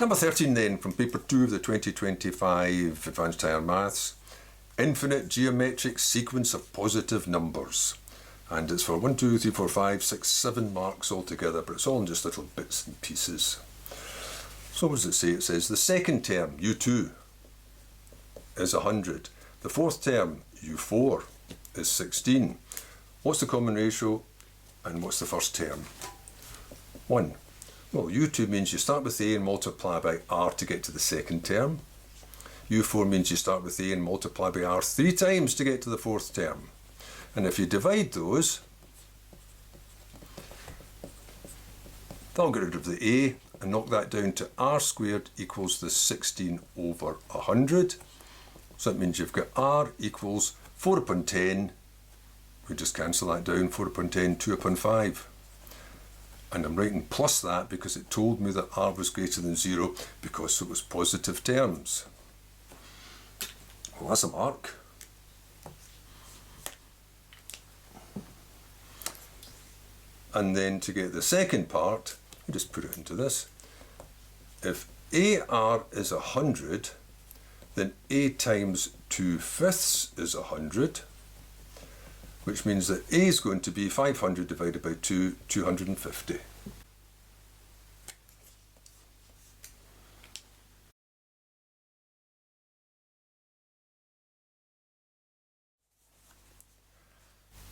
Number 13 then, from paper 2 of the 2025 Advanced Higher Maths. Infinite geometric sequence of positive numbers. And it's for 1, 2, 3, 4, 5, 6, 7 marks altogether, but it's all in just little bits and pieces. So what does it say? It says the second term, U2, is 100. The fourth term, U4, is 16. What's the common ratio and what's the first term? 1. Well, U2 means you start with A and multiply by R to get to the second term. U4 means you start with A and multiply by R 3 times to get to the fourth term. And if you divide those, that'll get rid of the A and knock that down to R squared equals the 16 over 100. So that means you've got R equals 4 upon 10. We just cancel that down, 4 upon 10, 2 upon 5. And I'm writing plus that because it told me that R was greater than 0 because it was positive terms. Well, that's a mark. And then to get the second part, you just put it into this. If AR is 100, then A times 2/5 is 100, which means that A is going to be 500 divided by 2, 250.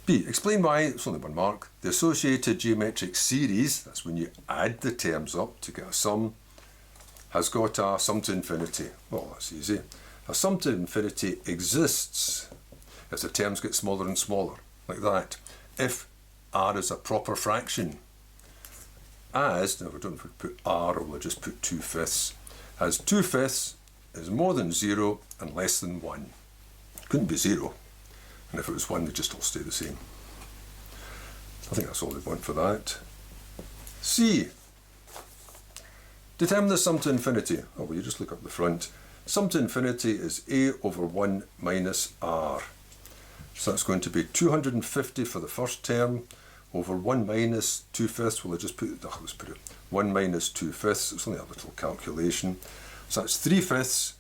B. Explain why, it's only one mark, the associated geometric series, that's when you add the terms up to get a sum, has got a sum to infinity. Well, that's easy. A sum to infinity exists as the terms get smaller and smaller, like that. If R is a proper fraction, as, now we don't put R, we'll just put 2/5, as 2/5 is more than 0 and less than 1. It couldn't be 0. And if it was 1, they'd just all stay the same. I think that's all they want for that. C. Determine the sum to infinity. Oh, well, you just look up the front. Sum to infinity is A over 1 minus R. So that's going to be 250 for the first term over 1 minus 2/5. Well, let's put it 1 minus 2/5. It's only a little calculation. So that's 3/5.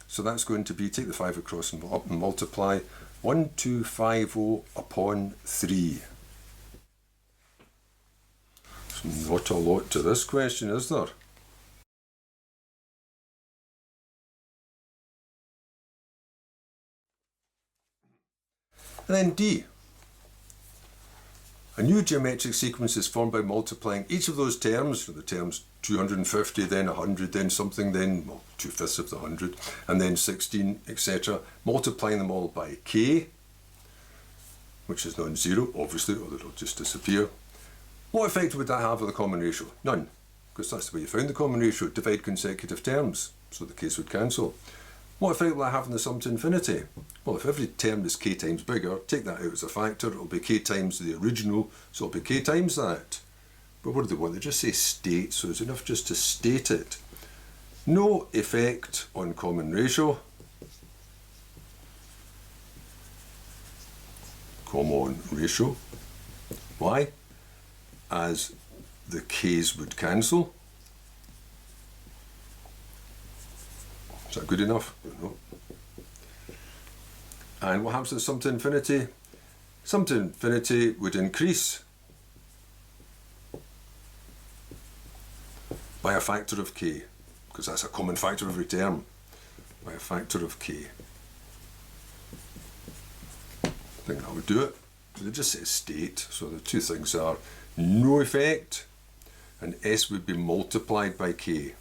So that's going to be, take the 5 across and up and multiply. 1250 upon 3. There's not a lot to this question, is there? And then D. A new geometric sequence is formed by multiplying each of those terms, so the terms 250, then 100, then something, then, well, 2/5 of the 100, and then 16, etc. Multiplying them all by K, which is non-zero, obviously, or it'll just disappear. What effect would that have on the common ratio? None, because that's the way you found the common ratio, divide consecutive terms, so the K's would cancel. What effect will that have on the sum to infinity? Well, if every term is K times bigger, take that out as a factor, it'll be K times the original, so it'll be K times that. But what do they want? They just say state, so it's enough just to state it. No effect on common ratio. Common ratio. Why? As the K's would cancel. Is that good enough? No. And what happens to the sum to infinity? Sum to infinity would increase by a factor of K, because that's a common factor of every term, by a factor of K. I think that would do it. It just says state, so the two things are no effect, and S would be multiplied by K.